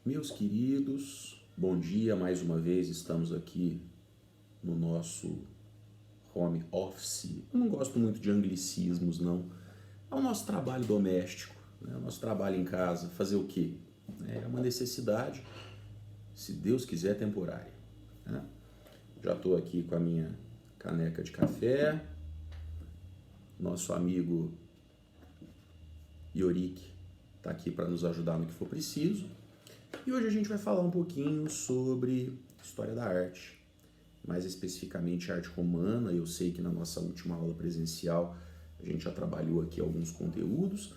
Meus queridos, bom dia, mais uma vez estamos aqui no nosso home office. Eu não gosto muito de anglicismos, não. É o nosso trabalho doméstico, né? O nosso trabalho em casa. Fazer o quê? É uma necessidade, se Deus quiser, temporária, né? Já estou aqui com a minha caneca de café, nosso amigo Yorik está aqui para nos ajudar no que for preciso. E hoje a gente vai falar um pouquinho sobre história da arte, mais especificamente arte romana. Eu sei que na nossa última aula presencial a gente já trabalhou aqui alguns conteúdos.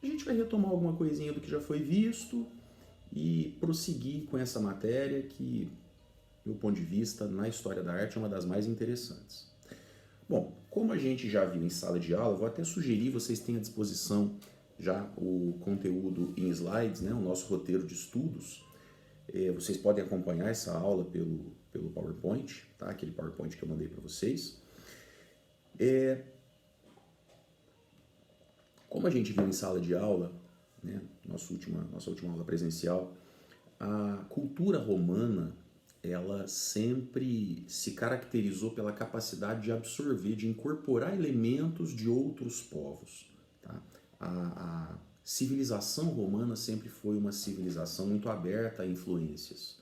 A gente vai retomar alguma coisinha do que já foi visto e prosseguir com essa matéria que, do meu ponto de vista, na história da arte é uma das mais interessantes. Bom, como a gente já viu em sala de aula, vou até sugerir vocês tenham à disposição já o conteúdo em slides, né, o nosso roteiro de estudos. Vocês podem acompanhar essa aula pelo PowerPoint, tá? Aquele PowerPoint que eu mandei para vocês. Como a gente viu em sala de aula, né, nossa última aula presencial, a cultura romana ela sempre se caracterizou pela capacidade de absorver, de incorporar elementos de outros povos. Tá? A civilização romana sempre foi uma civilização muito aberta a influências.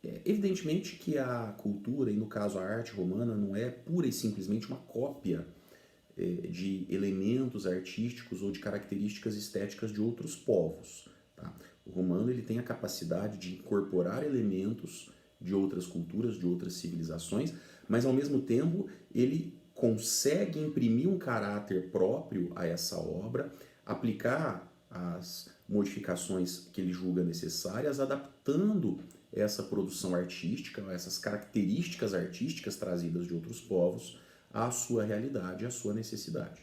Evidentemente que a cultura, e no caso a arte romana, não é pura e simplesmente uma cópia de elementos artísticos ou de características estéticas de outros povos. Tá? O romano ele tem a capacidade de incorporar elementos de outras culturas, de outras civilizações, mas ao mesmo tempo ele consegue imprimir um caráter próprio a essa obra, aplicar as modificações que ele julga necessárias, adaptando essa produção artística, essas características artísticas trazidas de outros povos à sua realidade, à sua necessidade.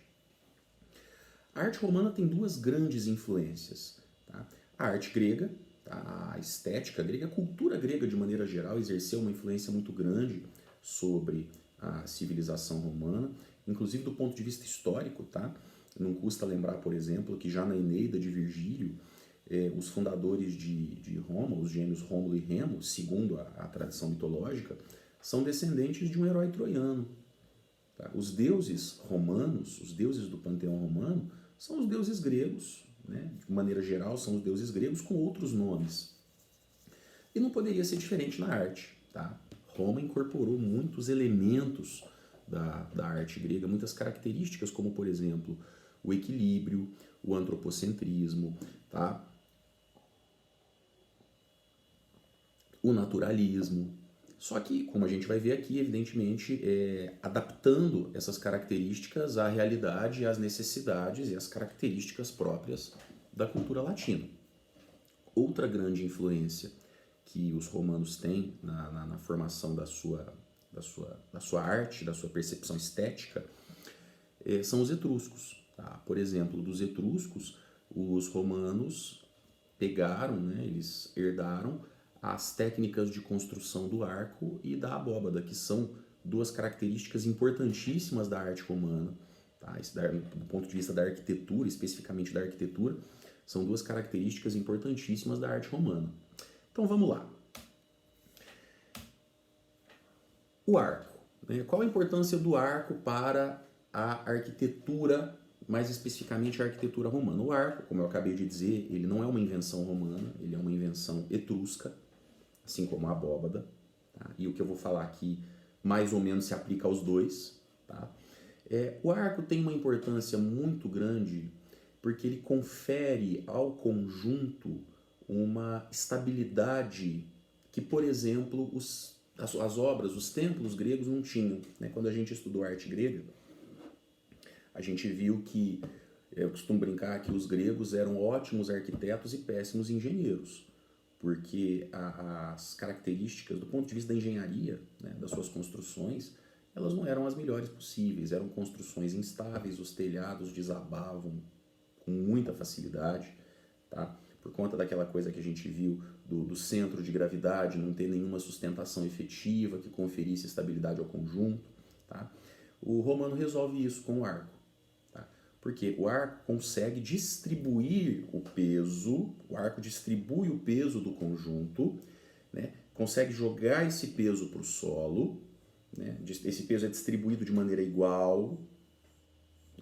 A arte romana tem duas grandes influências. Tá? A arte grega, tá? A estética grega, a cultura grega de maneira geral exerceu uma influência muito grande sobre a civilização romana, inclusive do ponto de vista histórico. Tá? Não custa lembrar, por exemplo, que já na Eneida de Virgílio, os fundadores de Roma, os gêmeos Rômulo e Remo, segundo a tradição mitológica, são descendentes de um herói troiano. Tá? Os deuses romanos, os deuses do panteão romano, são os deuses gregos, né? De maneira geral são os deuses gregos com outros nomes. E não poderia ser diferente na arte. Tá? Roma incorporou muitos elementos da arte grega, muitas características, como por exemplo o equilíbrio, o antropocentrismo, tá? O naturalismo. Só que, como a gente vai ver aqui, evidentemente, adaptando essas características à realidade, às necessidades e às características próprias da cultura latina. Outra grande influência que os romanos têm na formação da sua arte, da sua percepção estética, são os etruscos. Tá? Por exemplo, dos etruscos, os romanos pegaram, né, eles herdaram as técnicas de construção do arco e da abóbada, que são duas características importantíssimas da arte romana. Tá? Isso, do ponto de vista da arquitetura, especificamente da arquitetura, são duas características importantíssimas da arte romana. Então vamos lá. O arco. Né? Qual a importância do arco para a arquitetura, mais especificamente a arquitetura romana? O arco, como eu acabei de dizer, ele não é uma invenção romana, ele é uma invenção etrusca, assim como a abóbada. Tá? E o que eu vou falar aqui mais ou menos se aplica aos dois. Tá? O arco tem uma importância muito grande porque ele confere ao conjunto uma estabilidade que, por exemplo, as obras, os templos gregos não tinham. Né? Quando a gente estudou arte grega, a gente viu que, eu costumo brincar que os gregos eram ótimos arquitetos e péssimos engenheiros, porque as características, do ponto de vista da engenharia, né, das suas construções, elas não eram as melhores possíveis, eram construções instáveis, os telhados desabavam com muita facilidade, tá? Por conta daquela coisa que a gente viu do centro de gravidade não ter nenhuma sustentação efetiva que conferisse estabilidade ao conjunto. Tá? O romano resolve isso com o arco. Tá? Porque o arco consegue distribuir o arco distribui o peso do conjunto, né? Consegue jogar esse peso para o solo, né? Esse peso é distribuído de maneira igual,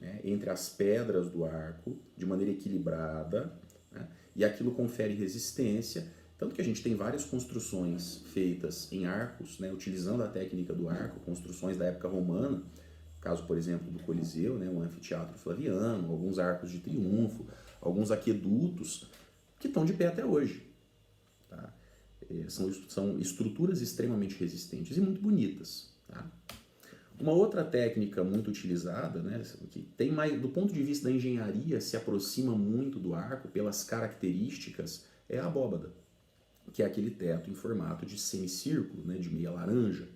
né? Entre as pedras do arco, de maneira equilibrada, né? E aquilo confere resistência, tanto que a gente tem várias construções feitas em arcos, né? Utilizando a técnica do arco, construções da época romana, caso, por exemplo, do Coliseu, né, um anfiteatro flaviano, alguns arcos de triunfo, alguns aquedutos, que estão de pé até hoje. Tá? São estruturas extremamente resistentes e muito bonitas. Tá? Uma outra técnica muito utilizada, né, que tem mais, do ponto de vista da engenharia, se aproxima muito do arco pelas características, é a abóbada, que é aquele teto em formato de semicírculo, né, de meia laranja.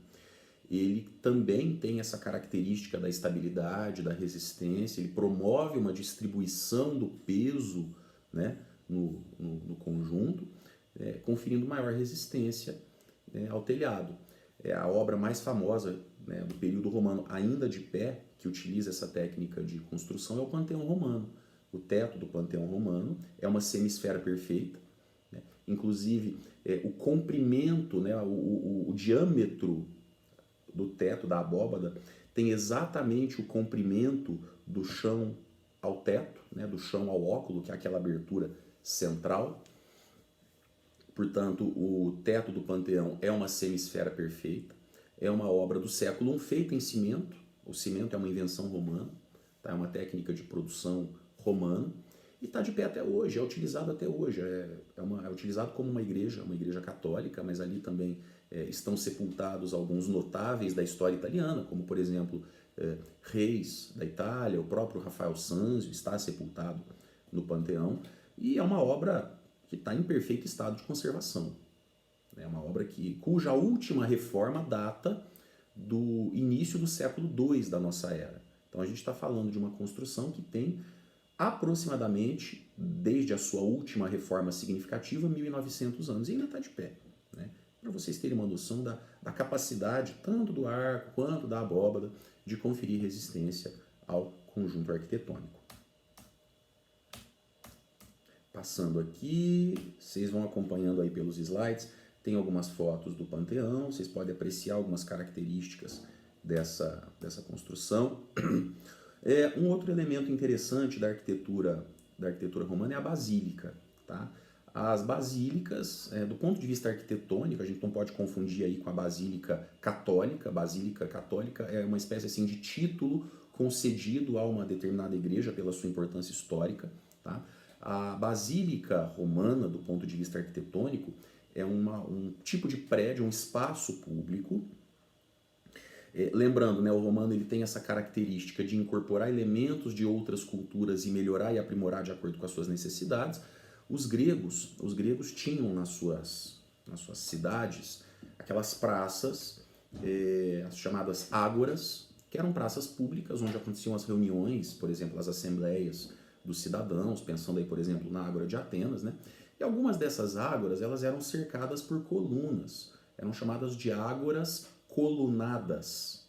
Ele também tem essa característica da estabilidade, da resistência, ele promove uma distribuição do peso, né, no conjunto, conferindo maior resistência, né, ao telhado. A obra mais famosa, né, do período romano, ainda de pé, que utiliza essa técnica de construção, é o Panteão Romano. O teto do Panteão Romano é uma semisfera perfeita, né? Inclusive o comprimento, né, o diâmetro do teto, da abóbada, tem exatamente o comprimento do chão ao teto, né, do chão ao óculo, que é aquela abertura central. Portanto, o teto do Panteão é uma semisfera perfeita, é uma obra do século I feita em cimento. O cimento é uma invenção romana, tá? É uma técnica de produção romana, e está de pé até hoje, é utilizado até hoje, é utilizado como uma igreja católica, mas ali também estão sepultados alguns notáveis da história italiana, como por exemplo reis da Itália, o próprio Rafael Sanzio está sepultado no Panteão, e é uma obra que está em perfeito estado de conservação. É uma obra cuja última reforma data do início do século II da nossa era. Então a gente está falando de uma construção que tem aproximadamente, desde a sua última reforma significativa, 1900 anos, e ainda está de pé. Né? Para vocês terem uma noção da capacidade, tanto do arco quanto da abóbada, de conferir resistência ao conjunto arquitetônico. Passando aqui, vocês vão acompanhando aí pelos slides, tem algumas fotos do Panteão, vocês podem apreciar algumas características dessa construção. Um outro elemento interessante da arquitetura romana é a basílica. Tá? As basílicas, do ponto de vista arquitetônico, a gente não pode confundir aí com a basílica católica. A basílica católica é uma espécie assim, de título concedido a uma determinada igreja pela sua importância histórica. Tá? A basílica romana, do ponto de vista arquitetônico, é um tipo de prédio, um espaço público. Lembrando, né, o romano ele tem essa característica de incorporar elementos de outras culturas e melhorar e aprimorar de acordo com as suas necessidades. Os gregos tinham nas suas cidades aquelas praças, as chamadas ágoras, que eram praças públicas onde aconteciam as reuniões, por exemplo, as assembleias dos cidadãos, pensando aí, por exemplo, na Ágora de Atenas, né? E algumas dessas ágoras, elas eram cercadas por colunas, eram chamadas de ágoras colunadas.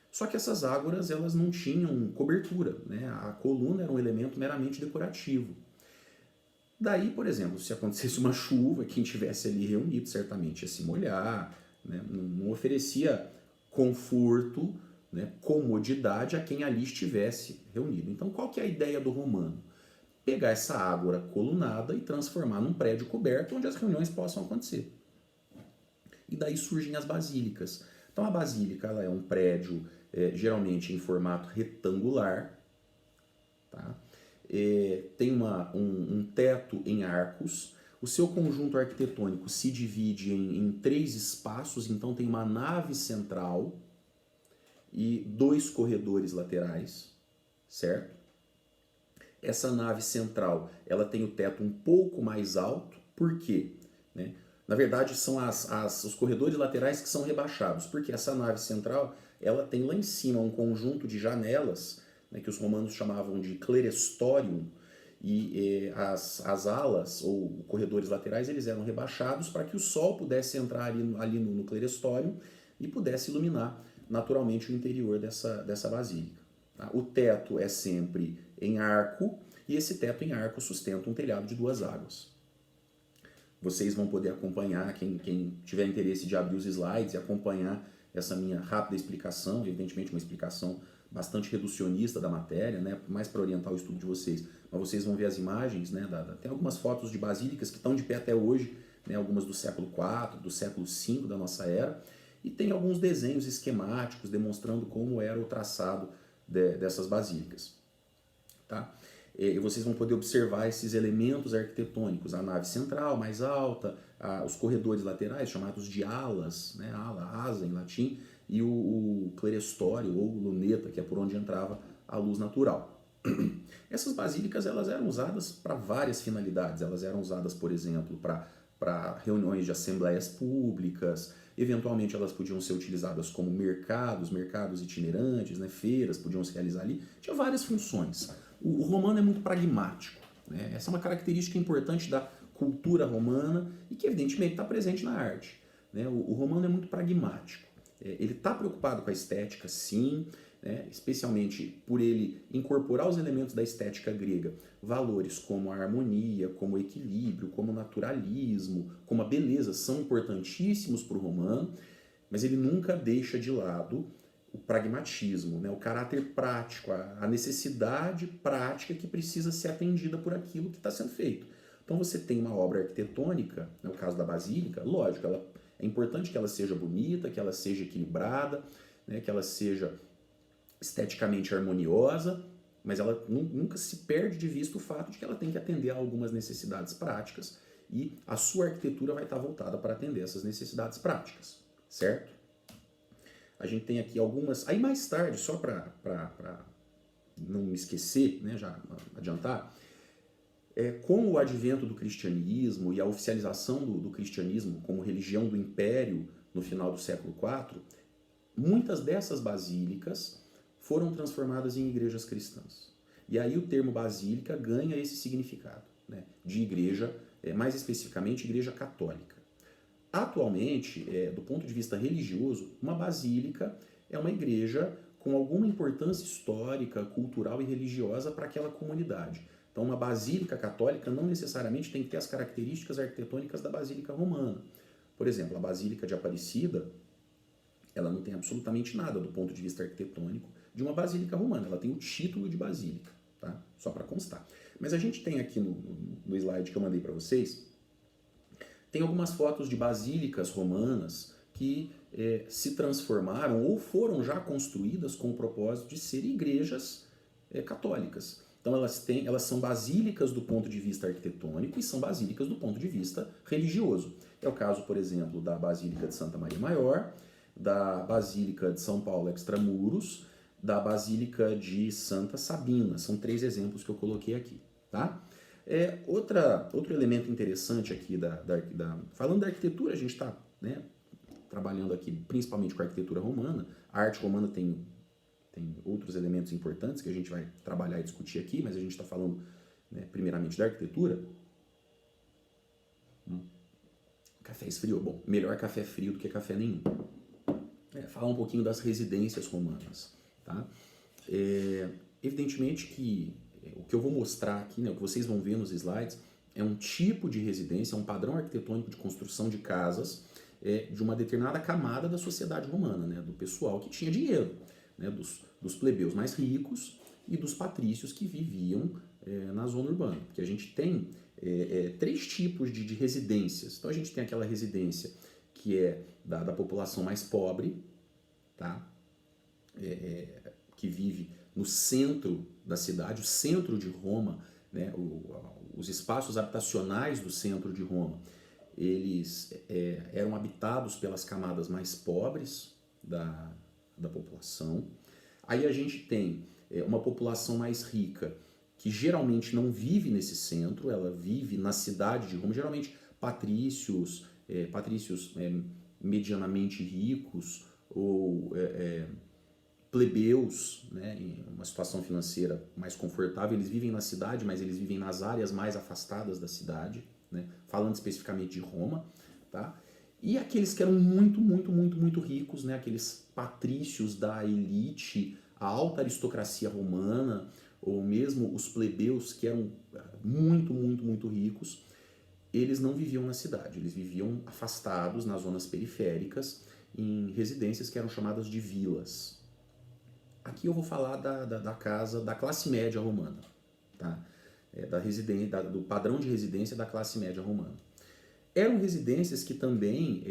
Só que essas ágoras, elas não tinham cobertura, né? A coluna era um elemento meramente decorativo. Daí, por exemplo, se acontecesse uma chuva, quem tivesse ali reunido certamente ia se molhar, né? Não oferecia conforto, né, comodidade a quem ali estivesse reunido. Então, qual que é a ideia do romano? Pegar essa ágora colunada e transformar num prédio coberto onde as reuniões possam acontecer. E daí surgem as basílicas. Então, a basílica ela é um prédio geralmente em formato retangular, tá? Tem um teto em arcos. O seu conjunto arquitetônico se divide em 3 espaços, então tem uma nave central e 2 corredores laterais, certo? Essa nave central, ela tem o teto um pouco mais alto, por quê? Né? Na verdade, são os corredores laterais que são rebaixados, porque essa nave central, ela tem lá em cima um conjunto de janelas, né, que os romanos chamavam de clerestorium, e as alas, ou corredores laterais, eles eram rebaixados para que o sol pudesse entrar ali no clerestorium e pudesse iluminar naturalmente o interior dessa basílica. Tá? O teto é sempre em arco, e esse teto em arco sustenta um telhado de 2 águas. Vocês vão poder acompanhar, quem tiver interesse de abrir os slides e acompanhar essa minha rápida explicação, evidentemente uma explicação bastante reducionista da matéria, né, mais para orientar o estudo de vocês. Mas vocês vão ver as imagens, né, tem algumas fotos de basílicas que estão de pé até hoje, né, algumas do século IV, do século V da nossa era, e tem alguns desenhos esquemáticos demonstrando como era o traçado dessas basílicas. Tá? E vocês vão poder observar esses elementos arquitetônicos, a nave central mais alta, os corredores laterais chamados de alas, né, asa em latim, e o clerestório ou luneta, que é por onde entrava a luz natural. Essas basílicas elas eram usadas para várias finalidades. Elas eram usadas, por exemplo, para reuniões de assembleias públicas. Eventualmente elas podiam ser utilizadas como mercados itinerantes, né, feiras podiam se realizar ali. Tinha várias funções. O romano é muito pragmático, né? Essa é uma característica importante da cultura romana e que evidentemente está presente na arte, né? O romano é muito pragmático. Ele está preocupado com a estética, sim, né? Especialmente por ele incorporar os elementos da estética grega, valores como a harmonia, como o equilíbrio, como o naturalismo, como a beleza, são importantíssimos para o romano, mas ele nunca deixa de lado o pragmatismo, né? O caráter prático, a necessidade prática que precisa ser atendida por aquilo que está sendo feito. Então você tem uma obra arquitetônica, no caso da basílica, lógico, é importante que ela seja bonita, que ela seja equilibrada, né? Que ela seja esteticamente harmoniosa, mas ela nunca se perde de vista o fato de que ela tem que atender a algumas necessidades práticas e a sua arquitetura vai estar voltada para atender essas necessidades práticas, certo? A gente tem aqui algumas... Aí mais tarde, só para não me esquecer, né, já adiantar, com o advento do cristianismo e a oficialização do cristianismo como religião do império no final do século IV, muitas dessas basílicas foram transformadas em igrejas cristãs. E aí o termo basílica ganha esse significado, né, de igreja, mais especificamente igreja católica. Atualmente, do ponto de vista religioso, uma basílica é uma igreja com alguma importância histórica, cultural e religiosa para aquela comunidade. Então, uma basílica católica não necessariamente tem que ter as características arquitetônicas da basílica romana. Por exemplo, a Basílica de Aparecida, ela não tem absolutamente nada do ponto de vista arquitetônico de uma basílica romana. Ela tem o título de basílica, tá? Só para constar. Mas a gente tem aqui no slide que eu mandei para vocês, tem algumas fotos de basílicas romanas que se transformaram ou foram já construídas com o propósito de serem igrejas católicas. Então elas são basílicas do ponto de vista arquitetônico e são basílicas do ponto de vista religioso. É o caso, por exemplo, da Basílica de Santa Maria Maior, da Basílica de São Paulo Extramuros, da Basílica de Santa Sabina. São 3 exemplos que eu coloquei aqui, tá? Outro elemento interessante aqui, falando da arquitetura, a gente está, né, trabalhando aqui principalmente com a arquitetura romana. A arte romana tem outros elementos importantes que a gente vai trabalhar e discutir aqui, mas a gente está falando, né, primeiramente da arquitetura. Café esfriou. Bom, melhor café frio do que café nenhum. Falar um pouquinho das residências romanas. Tá? Evidentemente que o que eu vou mostrar aqui, né, o que vocês vão ver nos slides, é um tipo de residência, um padrão arquitetônico de construção de casas de uma determinada camada da sociedade romana, né, do pessoal que tinha dinheiro, né, dos plebeus mais ricos e dos patrícios que viviam na zona urbana. Porque a gente tem 3 tipos de residências. Então a gente tem aquela residência que é da população mais pobre, tá? Que vive no centro da cidade, o centro de Roma, né? Os espaços habitacionais do centro de Roma, eles eram habitados pelas camadas mais pobres da população. Aí a gente tem uma população mais rica, que geralmente não vive nesse centro, ela vive na cidade de Roma, geralmente patrícios medianamente ricos ou plebeus, né, em uma situação financeira mais confortável, eles vivem na cidade, mas eles vivem nas áreas mais afastadas da cidade, né, falando especificamente de Roma, tá? E aqueles que eram muito, muito, muito, muito ricos, né, aqueles patrícios da elite, a alta aristocracia romana, ou mesmo os plebeus que eram muito ricos, eles não viviam na cidade, eles viviam afastados nas zonas periféricas, em residências que eram chamadas de vilas. Aqui eu vou falar da casa da classe média romana, tá? Do padrão de residência da classe média romana. Eram residências que também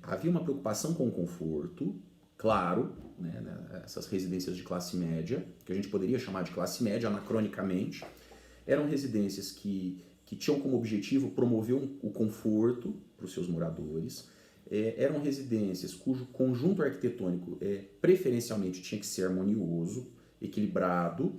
havia uma preocupação com o conforto, claro, né, essas residências de classe média, que a gente poderia chamar de classe média anacronicamente, eram residências que tinham como objetivo promover o conforto para os seus moradores, eram residências cujo conjunto arquitetônico preferencialmente tinha que ser harmonioso, equilibrado,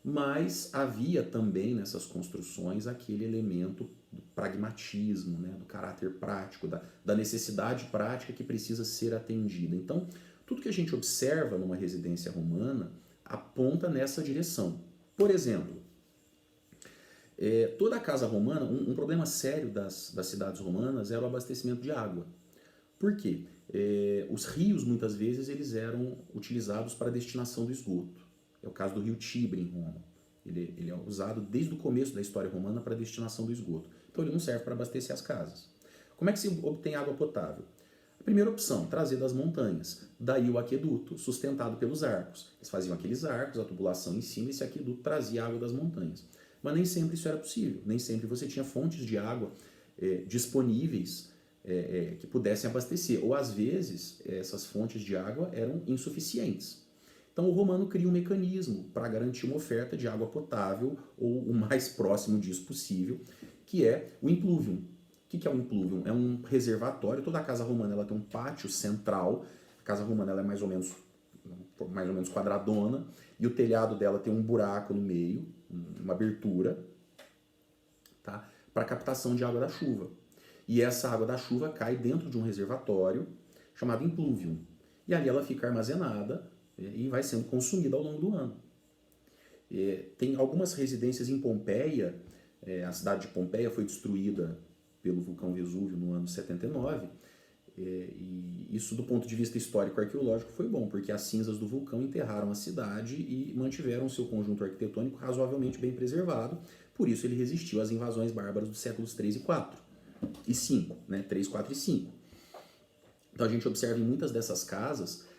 mas havia também nessas construções aquele elemento do pragmatismo, né, do caráter prático, da necessidade prática que precisa ser atendida. Então, tudo que a gente observa numa residência romana aponta nessa direção. Por exemplo, toda a casa romana, um problema sério das cidades romanas era o abastecimento de água. Por quê? Os rios, muitas vezes, eles eram utilizados para a destinação do esgoto. É o caso do rio Tibre, em Roma. Ele é usado desde o começo da história romana para a destinação do esgoto. Então ele não serve para abastecer as casas. Como é que se obtém água potável? A primeira opção, trazer das montanhas. Daí o aqueduto, sustentado pelos arcos. Eles faziam aqueles arcos, a tubulação em cima, e esse aqueduto trazia água das montanhas. Mas nem sempre isso era possível. Nem sempre você tinha fontes de água disponíveis que pudessem abastecer. Ou às vezes essas fontes de água eram insuficientes. Então o romano cria um mecanismo para garantir uma oferta de água potável ou o mais próximo disso possível, que é o impluvium. O que é um impluvium? É um reservatório. Toda a casa romana ela tem um pátio central. A casa romana ela é mais ou menos quadradona e o telhado dela tem um buraco no meio, uma abertura, tá? Para captação de água da chuva. E essa água da chuva cai dentro de um reservatório chamado impluvium. E ali ela fica armazenada e vai sendo consumida ao longo do ano. Tem algumas residências em Pompeia, a cidade de Pompeia foi destruída pelo vulcão Vesúvio no ano 79, e isso do ponto de vista histórico-arqueológico foi bom, porque as cinzas do vulcão enterraram a cidade e mantiveram seu conjunto arquitetônico razoavelmente bem preservado, por isso ele resistiu às invasões bárbaras dos séculos 3 e 4, e 5, né? 3, 4 e 5. Então a gente observa em muitas dessas casas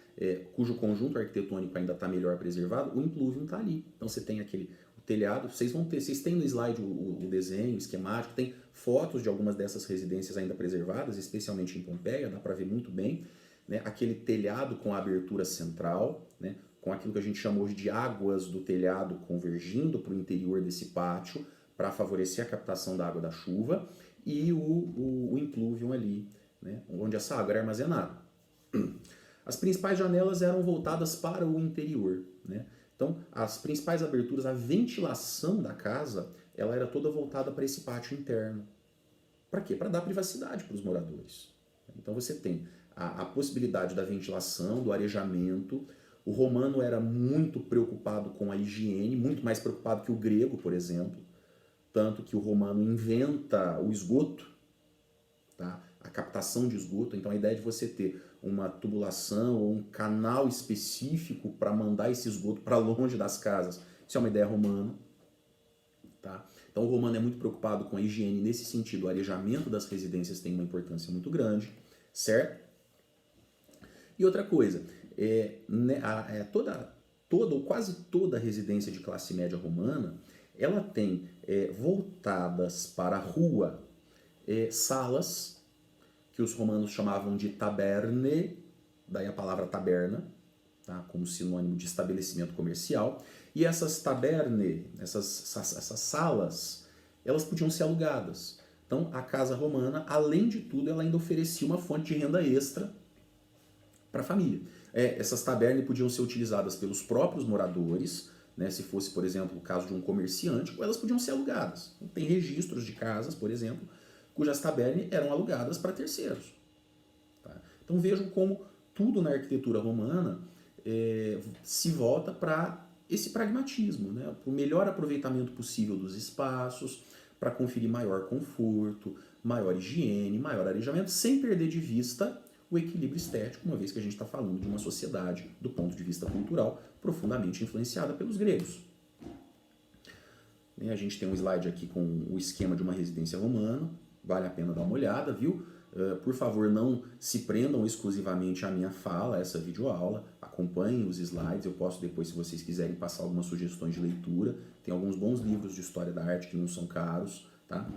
cujo conjunto arquitetônico ainda está melhor preservado, o impluvium está ali. Então você tem o telhado, vocês têm no slide o desenho, o esquemático, tem fotos de algumas dessas residências ainda preservadas, especialmente em Pompeia, dá para ver muito bem, né, aquele telhado com a abertura central, né, com aquilo que a gente chama hoje de águas do telhado convergindo para o interior desse pátio, para favorecer a captação da água da chuva, e o impluvium ali, né, onde essa água era armazenada. As principais janelas eram voltadas para o interior, né? Então, as principais aberturas, a ventilação da casa, ela era toda voltada para esse pátio interno. Para quê? Para dar privacidade para os moradores. Então você tem a possibilidade da ventilação, do arejamento. O romano era muito preocupado com a higiene, muito mais preocupado que o grego, por exemplo. Tanto que o romano inventa o esgoto, tá? A captação de esgoto. Então a ideia de você ter uma tubulação ou um canal específico para mandar esse esgoto para longe das casas, isso é uma ideia romana. Tá? Então o romano é muito preocupado com a higiene nesse sentido. O arejamento das residências tem uma importância muito grande, certo? E outra coisa, toda ou quase toda residência de classe média romana, ela tem voltadas para a rua salas que os romanos chamavam de taberne, daí a palavra taberna, tá, como sinônimo de estabelecimento comercial. E essas taberne, essas salas, elas podiam ser alugadas. Então, a casa romana, além de tudo, ela ainda oferecia uma fonte de renda extra para a família. Essas tabernas podiam ser utilizadas pelos próprios moradores, né, se fosse, por exemplo, o caso de um comerciante, ou elas podiam ser alugadas. Tem registros de casas, por exemplo, cujas tabernas eram alugadas para terceiros. Tá? Então vejam como tudo na arquitetura romana se volta para esse pragmatismo, né? Para o melhor aproveitamento possível dos espaços, para conferir maior conforto, maior higiene, maior arejamento, sem perder de vista o equilíbrio estético, uma vez que a gente está falando de uma sociedade, do ponto de vista cultural, profundamente influenciada pelos gregos. né? A gente tem um slide aqui com o esquema de uma residência romana, vale a pena dar uma olhada, viu? Por favor, não se prendam exclusivamente à minha fala, a essa videoaula, acompanhem os slides, eu posso depois, se vocês quiserem, passar algumas sugestões de leitura, tem alguns bons livros de história da arte que não são caros, tá?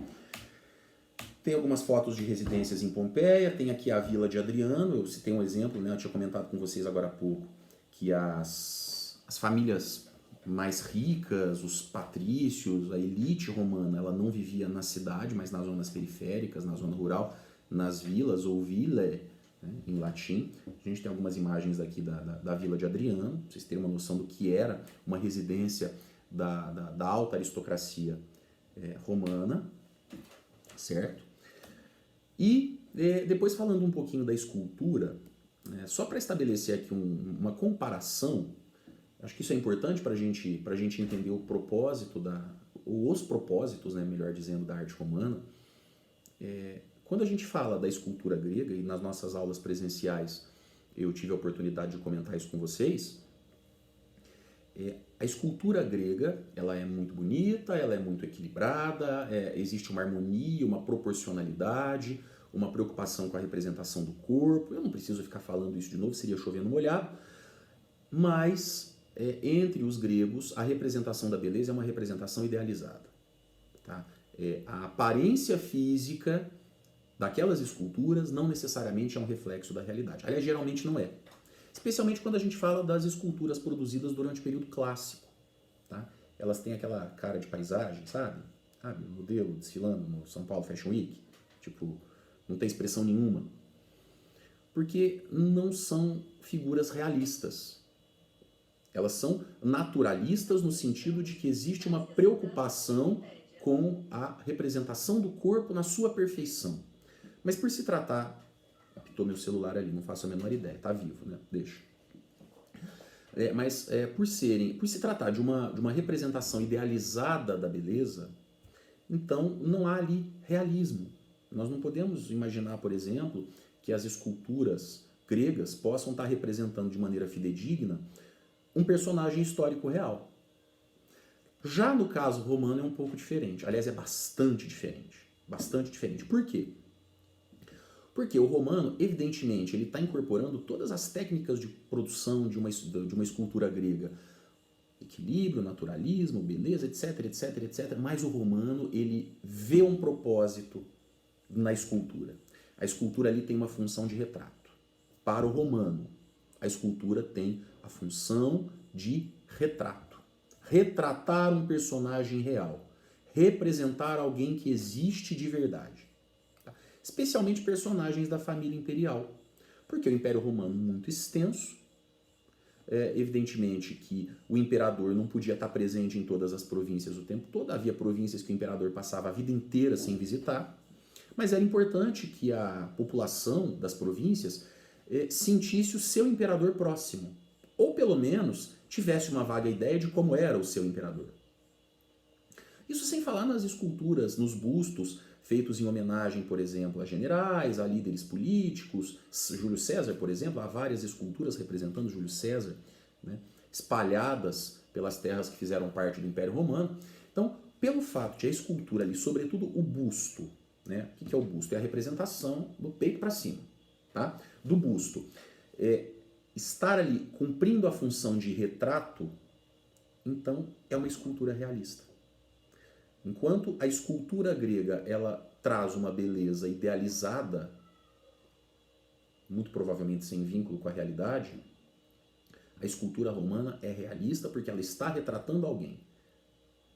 Tem algumas fotos de residências em Pompeia, tem aqui a Vila de Adriano, eu citei um exemplo, né? Eu tinha comentado com vocês agora há pouco, que as famílias mais ricas, os patrícios, a elite romana, ela não vivia na cidade, mas nas zonas periféricas, na zona rural, nas vilas, ou villae, né, em latim. A gente tem algumas imagens aqui da Vila de Adriano, pra vocês terem uma noção do que era uma residência da alta aristocracia romana, certo? E depois falando um pouquinho da escultura, né, só para estabelecer aqui uma comparação, acho que isso é importante para a gente entender o propósito ou os propósitos, né, melhor dizendo, da arte romana. Quando a gente fala da escultura grega, e nas nossas aulas presenciais eu tive a oportunidade de comentar isso com vocês, a escultura grega ela é muito bonita, ela é muito equilibrada, existe uma harmonia, uma proporcionalidade, uma preocupação com a representação do corpo. Eu não preciso ficar falando isso de novo, seria chovendo molhado, mas entre os gregos a representação da beleza é uma representação idealizada. Tá? A aparência física daquelas esculturas não necessariamente é um reflexo da realidade. Aliás, geralmente não é. Especialmente quando a gente fala das esculturas produzidas durante o período clássico. Tá? Elas têm aquela cara de paisagem, sabe? O modelo desfilando no São Paulo Fashion Week. Tipo, não tem expressão nenhuma. Porque não são figuras realistas. Elas são naturalistas no sentido de que existe uma preocupação com a representação do corpo na sua perfeição. Mas por se tratar, apitou meu celular ali, não faço a menor ideia, tá vivo, né? Deixa. Por se tratar de uma representação idealizada da beleza, então não há ali realismo. Nós não podemos imaginar, por exemplo, que as esculturas gregas possam estar representando de maneira fidedigna um personagem histórico real. Já no caso romano é um pouco diferente. Aliás, é bastante diferente. Bastante diferente. Por quê? Porque o romano, evidentemente, ele está incorporando todas as técnicas de produção de uma escultura grega. Equilíbrio, naturalismo, beleza, etc, etc, etc. Mas o romano, ele vê um propósito na escultura. A escultura ali tem uma função de retrato. Para o romano, a escultura tem a função de retrato. Retratar um personagem real. Representar alguém que existe de verdade. Especialmente personagens da família imperial. Porque o Império Romano é muito extenso, evidentemente que o imperador não podia estar presente em todas as províncias o tempo todo, havia províncias que o imperador passava a vida inteira sem visitar, mas era importante que a população das províncias sentisse o seu imperador próximo, ou pelo menos tivesse uma vaga ideia de como era o seu imperador. Isso sem falar nas esculturas, nos bustos feitos em homenagem, por exemplo, a generais, a líderes políticos. Júlio César, por exemplo, há várias esculturas representando Júlio César, né, espalhadas pelas terras que fizeram parte do Império Romano. Então, pelo fato de a escultura ali, sobretudo o busto, né, o que é o busto? É a representação do peito para cima, tá? Do busto. Estar ali cumprindo a função de retrato, então é uma escultura realista. Enquanto a escultura grega ela traz uma beleza idealizada, muito provavelmente sem vínculo com a realidade, a escultura romana é realista porque ela está retratando alguém.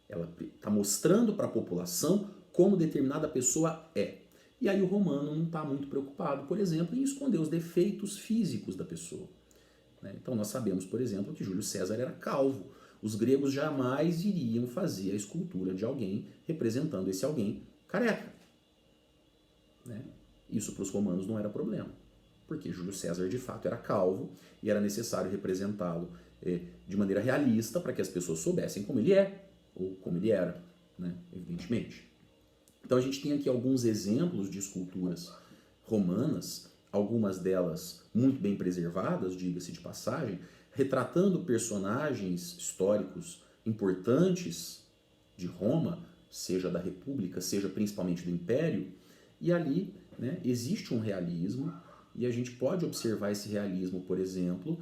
Ela está mostrando para a população como determinada pessoa é. E aí o romano não está muito preocupado, por exemplo, em esconder os defeitos físicos da pessoa. Então nós sabemos, por exemplo, que Júlio César era calvo. Os gregos jamais iriam fazer a escultura de alguém representando esse alguém careca. Isso para os romanos não era problema, porque Júlio César de fato era calvo e era necessário representá-lo de maneira realista para que as pessoas soubessem como ele é, ou como ele era, evidentemente. Então a gente tem aqui alguns exemplos de esculturas romanas, algumas delas muito bem preservadas, diga-se de passagem, retratando personagens históricos importantes de Roma, seja da República, seja principalmente do Império, e ali, né, existe um realismo, e a gente pode observar esse realismo, por exemplo,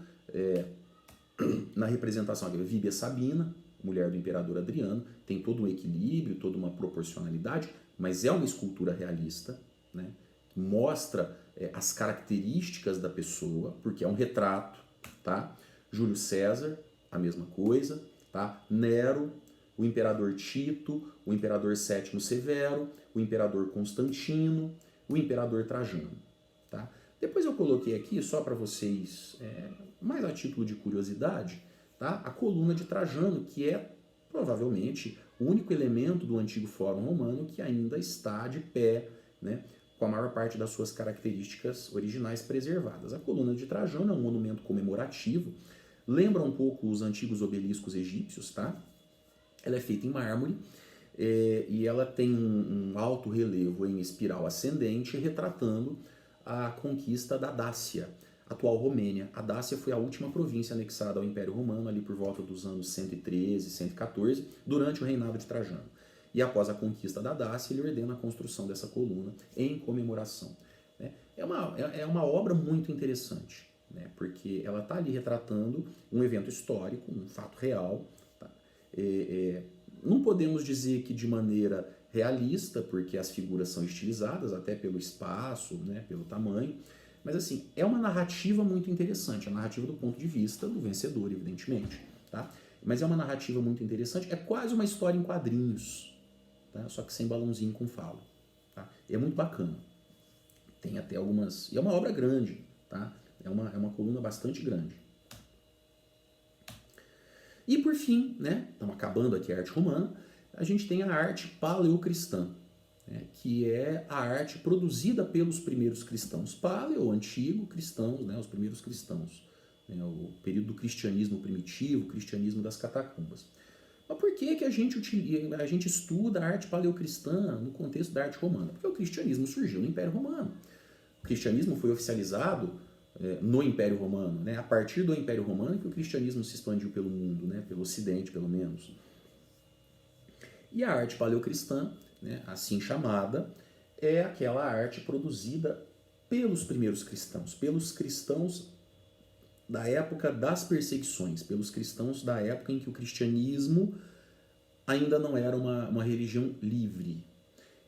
na representação da Vívia Sabina, mulher do imperador Adriano, tem todo um equilíbrio, toda uma proporcionalidade, mas é uma escultura realista, né, que mostra as características da pessoa, porque é um retrato, tá? Júlio César, a mesma coisa, tá? Nero, o imperador Tito, o imperador Sétimo Severo, o imperador Constantino, o imperador Trajano, tá? Depois eu coloquei aqui, só para vocês, mais a título de curiosidade, tá? A coluna de Trajano, que é provavelmente o único elemento do antigo Fórum Romano que ainda está de pé, né, com a maior parte das suas características originais preservadas. A coluna de Trajano é um monumento comemorativo, lembra um pouco os antigos obeliscos egípcios, tá? Ela é feita em mármore e ela tem um alto relevo em espiral ascendente, retratando a conquista da Dácia, atual Romênia. A Dácia foi a última província anexada ao Império Romano, ali por volta dos anos 113, 114, durante o reinado de Trajano. E após a conquista da Dácia, ele ordena a construção dessa coluna em comemoração. É uma obra muito interessante, né, porque ela está ali retratando um evento histórico, um fato real. Tá? Não podemos dizer que de maneira realista, porque as figuras são estilizadas, até pelo espaço, né, pelo tamanho, mas assim, é uma narrativa muito interessante, a narrativa do ponto de vista do vencedor, evidentemente, tá? Mas é uma narrativa muito interessante, é quase uma história em quadrinhos, tá? Só que sem balãozinho com fala, tá? É muito bacana, tem até algumas, e é uma obra grande, tá? É uma coluna bastante grande. E por fim, né, estamos acabando aqui a arte romana, a gente tem a arte paleocristã, né, que é a arte produzida pelos primeiros cristãos. Paleo, antigo, cristãos, né, os primeiros cristãos. Né, o período do cristianismo primitivo, o cristianismo das catacumbas. Mas por que a gente estuda a arte paleocristã no contexto da arte romana? Porque o cristianismo surgiu no Império Romano. O cristianismo foi oficializado no Império Romano, né? A partir do Império Romano que o cristianismo se expandiu pelo mundo, né? Pelo Ocidente, pelo menos. E a arte paleocristã, né, assim chamada, é aquela arte produzida pelos primeiros cristãos, pelos cristãos da época das perseguições, pelos cristãos da época em que o cristianismo ainda não era uma religião livre.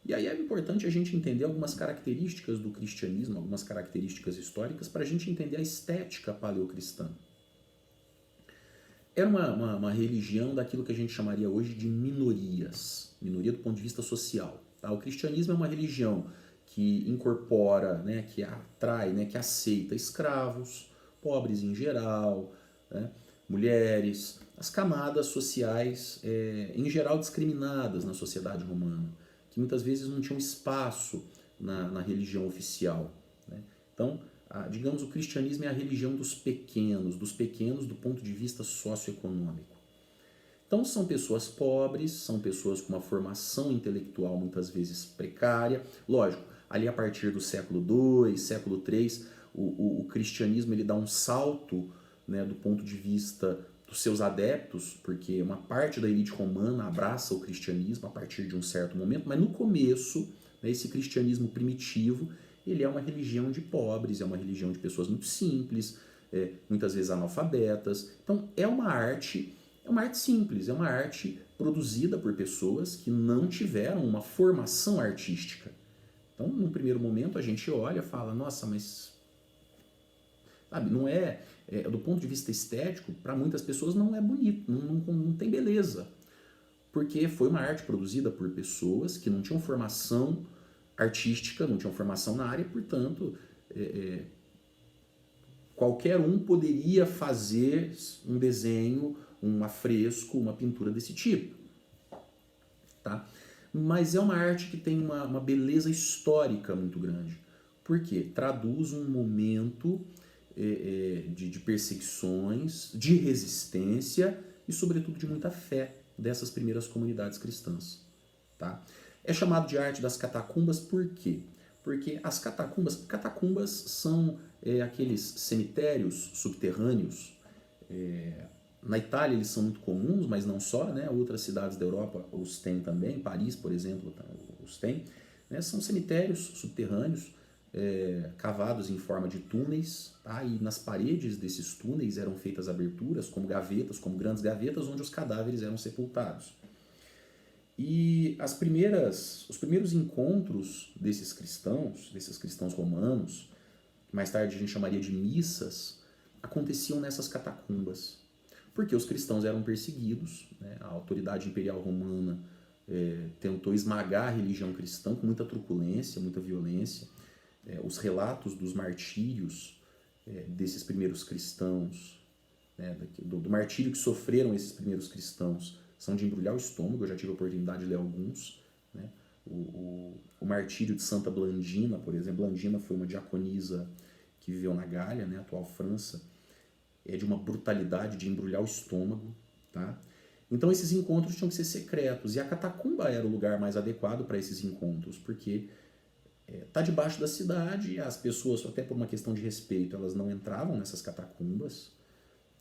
E aí é importante a gente entender algumas características do cristianismo, algumas características históricas, para a gente entender a estética paleocristã. Era uma religião daquilo que a gente chamaria hoje de minorias, minoria do ponto de vista social. Tá? O cristianismo é uma religião que incorpora, né, que atrai, né, que aceita escravos, pobres em geral, né, mulheres, as camadas sociais em geral discriminadas na sociedade romana, que muitas vezes não tinham espaço na religião oficial. Né? Então, digamos, o cristianismo é a religião dos pequenos do ponto de vista socioeconômico. Então, são pessoas pobres, são pessoas com uma formação intelectual muitas vezes precária. Lógico, ali a partir do século II, século III, o cristianismo ele dá um salto, né, do ponto de vista dos seus adeptos, porque uma parte da elite romana abraça o cristianismo a partir de um certo momento, mas no começo, né, esse cristianismo primitivo, ele é uma religião de pobres, é uma religião de pessoas muito simples, muitas vezes analfabetas. Então é uma arte simples, é uma arte produzida por pessoas que não tiveram uma formação artística. Então, num primeiro momento, a gente olha e fala, nossa, mas sabe, não do ponto de vista estético, para muitas pessoas não é bonito, não tem beleza. Porque foi uma arte produzida por pessoas que não tinham formação artística, não tinham formação na área, portanto, qualquer um poderia fazer um desenho, um afresco, uma pintura desse tipo. Tá? Mas é uma arte que tem uma beleza histórica muito grande. Por quê? Traduz um momento de perseguições, de resistência e, sobretudo, de muita fé dessas primeiras comunidades cristãs. Tá? É chamado de arte das catacumbas por quê? Porque as catacumbas são aqueles cemitérios subterrâneos Na Itália eles são muito comuns, mas não só, né? Outras cidades da Europa os têm também, Paris, por exemplo, os tem. Né? São cemitérios subterrâneos, cavados em forma de túneis, tá? E nas paredes desses túneis eram feitas aberturas, como gavetas, como grandes gavetas, onde os cadáveres eram sepultados. E os primeiros encontros desses cristãos romanos, que mais tarde a gente chamaria de missas, aconteciam nessas catacumbas. Porque os cristãos eram perseguidos, né? A autoridade imperial romana tentou esmagar a religião cristã com muita truculência, muita violência. Os relatos dos martírios desses primeiros cristãos, né? do martírio que sofreram esses primeiros cristãos, são de embrulhar o estômago. Eu já tive a oportunidade de ler alguns. Né? O martírio de Santa Blandina, por exemplo. Blandina foi uma diaconisa que viveu na Gália, né? Atual França. É de uma brutalidade de embrulhar o estômago, tá? Então esses encontros tinham que ser secretos, e a catacumba era o lugar mais adequado para esses encontros, porque tá debaixo da cidade, as pessoas, até por uma questão de respeito, elas não entravam nessas catacumbas,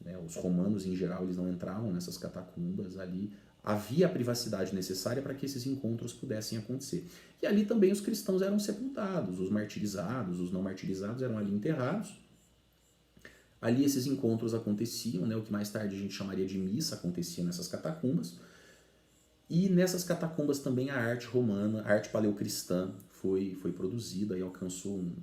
né? Os romanos em geral, eles não entravam nessas catacumbas. Ali havia a privacidade necessária para que esses encontros pudessem acontecer. E ali também os cristãos eram sepultados, os martirizados, os não martirizados eram ali enterrados. Ali esses encontros aconteciam, né? O que mais tarde a gente chamaria de missa acontecia nessas catacumbas. E nessas catacumbas também a arte romana, a arte paleocristã foi produzida e alcançou um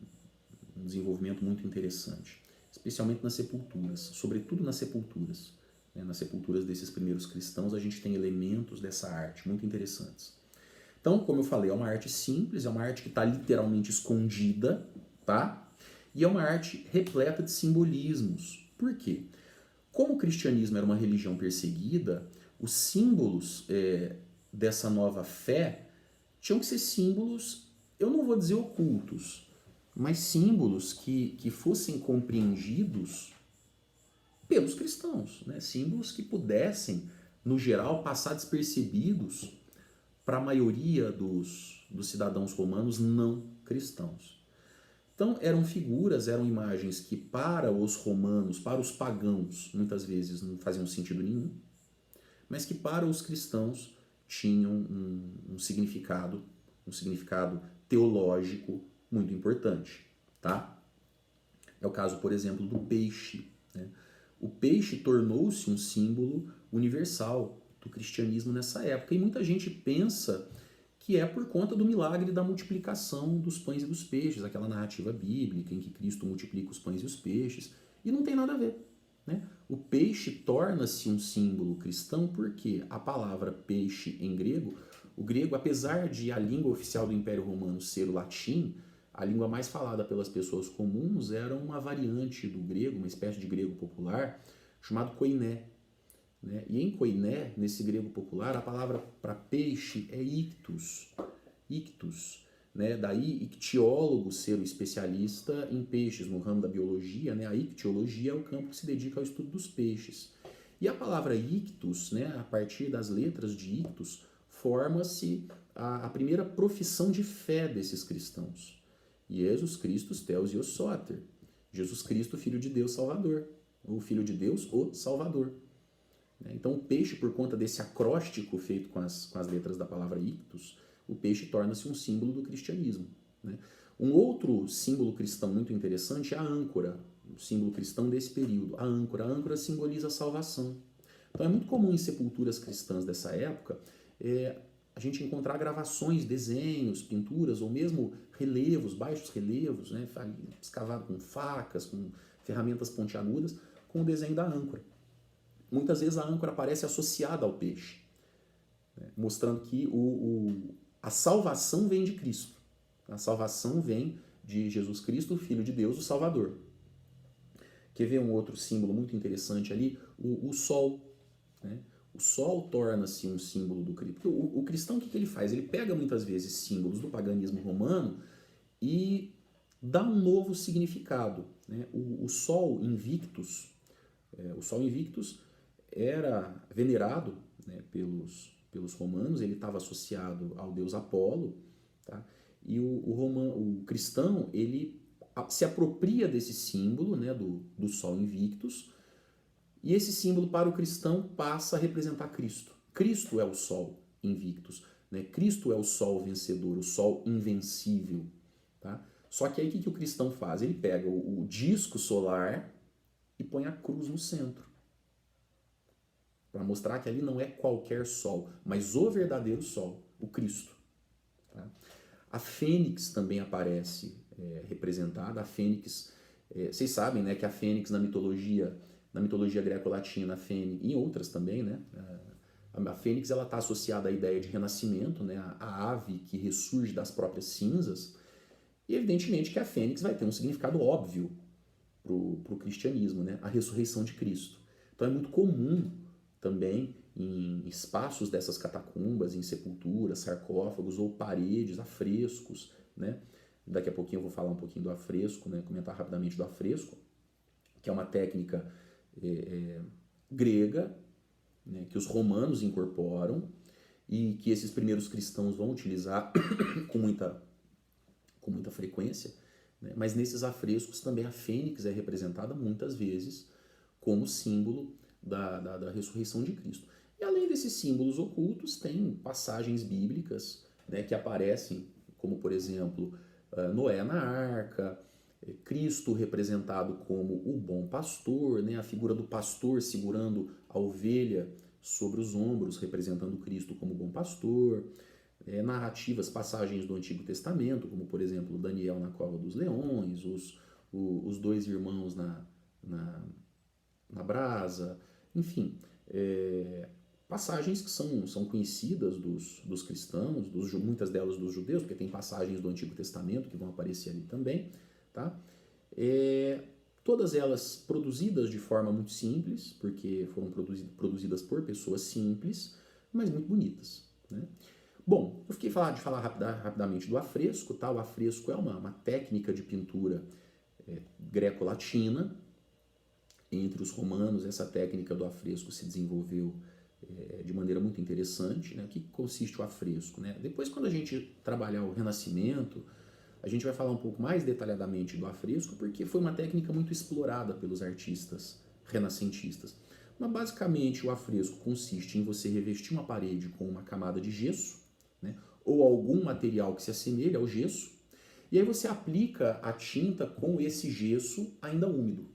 desenvolvimento muito interessante, especialmente nas sepulturas, sobretudo nas sepulturas. Né? Nas sepulturas desses primeiros cristãos a gente tem elementos dessa arte muito interessantes. Então, como eu falei, é uma arte simples, é uma arte que está literalmente escondida, tá? E é uma arte repleta de simbolismos. Por quê? Como o cristianismo era uma religião perseguida, os símbolos dessa nova fé tinham que ser símbolos, eu não vou dizer ocultos, mas símbolos que fossem compreendidos pelos cristãos. Né? Símbolos que pudessem, no geral, passar despercebidos para a maioria dos cidadãos romanos não cristãos. Então eram figuras, eram imagens que para os romanos, para os pagãos, muitas vezes não faziam sentido nenhum, mas que para os cristãos tinham um significado teológico muito importante. Tá? É o caso, por exemplo, do peixe. Né? O peixe tornou-se um símbolo universal do cristianismo nessa época, e muita gente pensa que é por conta do milagre da multiplicação dos pães e dos peixes, aquela narrativa bíblica em que Cristo multiplica os pães e os peixes, e não tem nada a ver. Né? O peixe torna-se um símbolo cristão porque a palavra peixe em grego, o grego, apesar de a língua oficial do Império Romano ser o latim, a língua mais falada pelas pessoas comuns era uma variante do grego, uma espécie de grego popular, chamado koiné. Né? E em koiné, nesse grego popular, a palavra para peixe é ictus. Ictus. Né? Daí, ictiólogo ser o especialista em peixes, no ramo da biologia. Né? A ictiologia é o campo que se dedica ao estudo dos peixes. E a palavra ictus, né? A partir das letras de ictus, forma-se a primeira profissão de fé desses cristãos. Jesus Christus Theos Ios Soter. Jesus Cristo, Filho de Deus Salvador. O Filho de Deus, o Salvador. Então o peixe, por conta desse acróstico feito com as letras da palavra ictus, o peixe torna-se um símbolo do cristianismo. Né? Um outro símbolo cristão muito interessante é a âncora, o símbolo cristão desse período. A âncora simboliza a salvação. Então é muito comum em sepulturas cristãs dessa época a gente encontrar gravações, desenhos, pinturas ou mesmo relevos, baixos relevos, né? Escavado com facas, com ferramentas pontiagudas, com o desenho da âncora. Muitas vezes a âncora aparece associada ao peixe, né? Mostrando que a salvação vem de Cristo. A salvação vem de Jesus Cristo, Filho de Deus, o Salvador. Quer ver um outro símbolo muito interessante ali? O sol. Né? O sol torna-se um símbolo do Cristo. Porque o cristão, o que ele faz? Ele pega muitas vezes símbolos do paganismo romano e dá um novo significado. Né? O sol invictus, era venerado, né, pelos romanos, ele estava associado ao deus Apolo, tá? E o cristão, ele se apropria desse símbolo, né, do sol invictus, E esse símbolo para o cristão passa a representar Cristo. Cristo é o sol invictus, né? Cristo é o sol vencedor, o sol invencível. Tá? Só que aí o que o cristão faz? Ele pega o disco solar e põe a cruz no centro, para mostrar que ali não é qualquer sol, mas o verdadeiro sol, o Cristo. Tá? A fênix também aparece representada. A fênix, vocês sabem, né, que a fênix na mitologia greco-latina, a fênix, e em outras também, né, a fênix ela está associada à ideia de renascimento, né, a ave que ressurge das próprias cinzas, e evidentemente que a fênix vai ter um significado óbvio para o cristianismo, né, a ressurreição de Cristo. Então é muito comum também em espaços dessas catacumbas, em sepulturas, sarcófagos ou paredes, afrescos, né? Daqui a pouquinho eu vou falar um pouquinho do afresco, né? Comentar rapidamente do afresco, que é uma técnica grega, né? Que os romanos incorporam e que esses primeiros cristãos vão utilizar com muita frequência, né? Mas nesses afrescos também a fênix é representada muitas vezes como símbolo da ressurreição de Cristo. E além desses símbolos ocultos, tem passagens bíblicas, né, que aparecem, como por exemplo, Noé na arca, Cristo representado como o bom pastor, né, a figura do pastor segurando a ovelha sobre os ombros, representando Cristo como bom pastor, narrativas, passagens do Antigo Testamento, como por exemplo Daniel na cova dos leões, os dois irmãos na brasa, enfim, passagens que são conhecidas dos cristãos, muitas delas dos judeus, porque tem passagens do Antigo Testamento que vão aparecer ali também, tá? Todas elas produzidas de forma muito simples, porque foram produzidas por pessoas simples, mas muito bonitas, né? Bom, eu fiquei de falar rapidamente do afresco, tá? O afresco é uma técnica de pintura greco-latina. Entre os romanos, essa técnica do afresco se desenvolveu de maneira muito interessante, né? O que consiste o afresco, né? Depois, quando a gente trabalhar o Renascimento, a gente vai falar um pouco mais detalhadamente do afresco, porque foi uma técnica muito explorada pelos artistas renascentistas. Mas, basicamente, o afresco consiste em você revestir uma parede com uma camada de gesso, né? Ou algum material que se assemelhe ao gesso, e aí você aplica a tinta com esse gesso ainda úmido,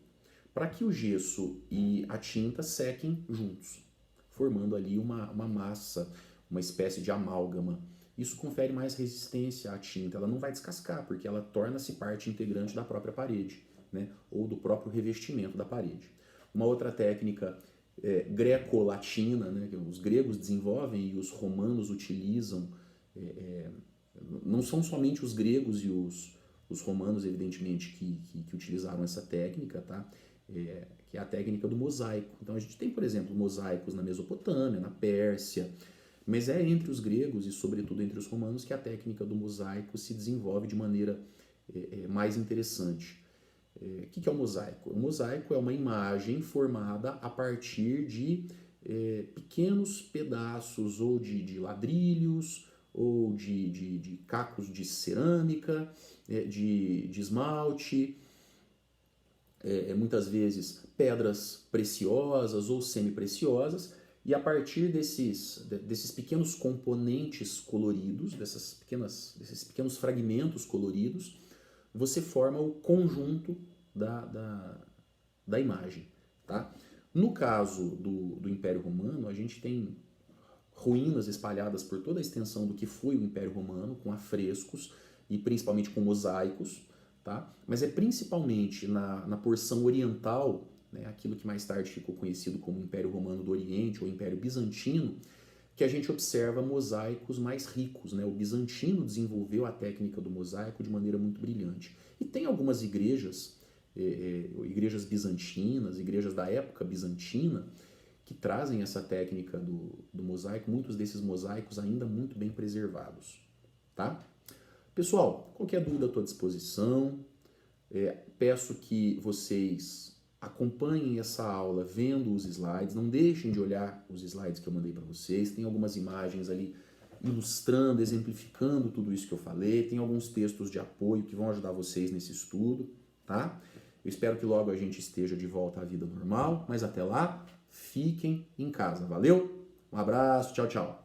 para que o gesso e a tinta sequem juntos, formando ali uma massa, uma espécie de amálgama. Isso confere mais resistência à tinta, ela não vai descascar, porque ela torna-se parte integrante da própria parede, né? Ou do próprio revestimento da parede. Uma outra técnica greco-latina, né? Que os gregos desenvolvem e os romanos utilizam, não são somente os gregos e os romanos, evidentemente, que utilizaram essa técnica, tá? Que é a técnica do mosaico. Então a gente tem, por exemplo, mosaicos na Mesopotâmia, na Pérsia, mas é entre os gregos e sobretudo entre os romanos que a técnica do mosaico se desenvolve de maneira mais interessante. O que é o mosaico? O mosaico é uma imagem formada a partir de pequenos pedaços ou de ladrilhos ou de cacos de cerâmica, de esmalte, muitas vezes pedras preciosas ou semi-preciosas, e a partir desses pequenos componentes coloridos, desses pequenos fragmentos coloridos, você forma o conjunto da imagem. Tá? No caso do Império Romano, a gente tem ruínas espalhadas por toda a extensão do que foi o Império Romano, com afrescos e principalmente com mosaicos, tá? Mas é principalmente na porção oriental, né, aquilo que mais tarde ficou conhecido como Império Romano do Oriente ou Império Bizantino, que a gente observa mosaicos mais ricos, né? O bizantino desenvolveu a técnica do mosaico de maneira muito brilhante. E tem algumas igrejas, igrejas bizantinas, igrejas da época bizantina, que trazem essa técnica do mosaico, muitos desses mosaicos ainda muito bem preservados. Tá? Pessoal, qualquer dúvida à tua disposição, peço que vocês acompanhem essa aula vendo os slides, não deixem de olhar os slides que eu mandei para vocês, tem algumas imagens ali ilustrando, exemplificando tudo isso que eu falei, tem alguns textos de apoio que vão ajudar vocês nesse estudo, tá? Eu espero que logo a gente esteja de volta à vida normal, mas até lá, fiquem em casa. Valeu? Um abraço, tchau, tchau.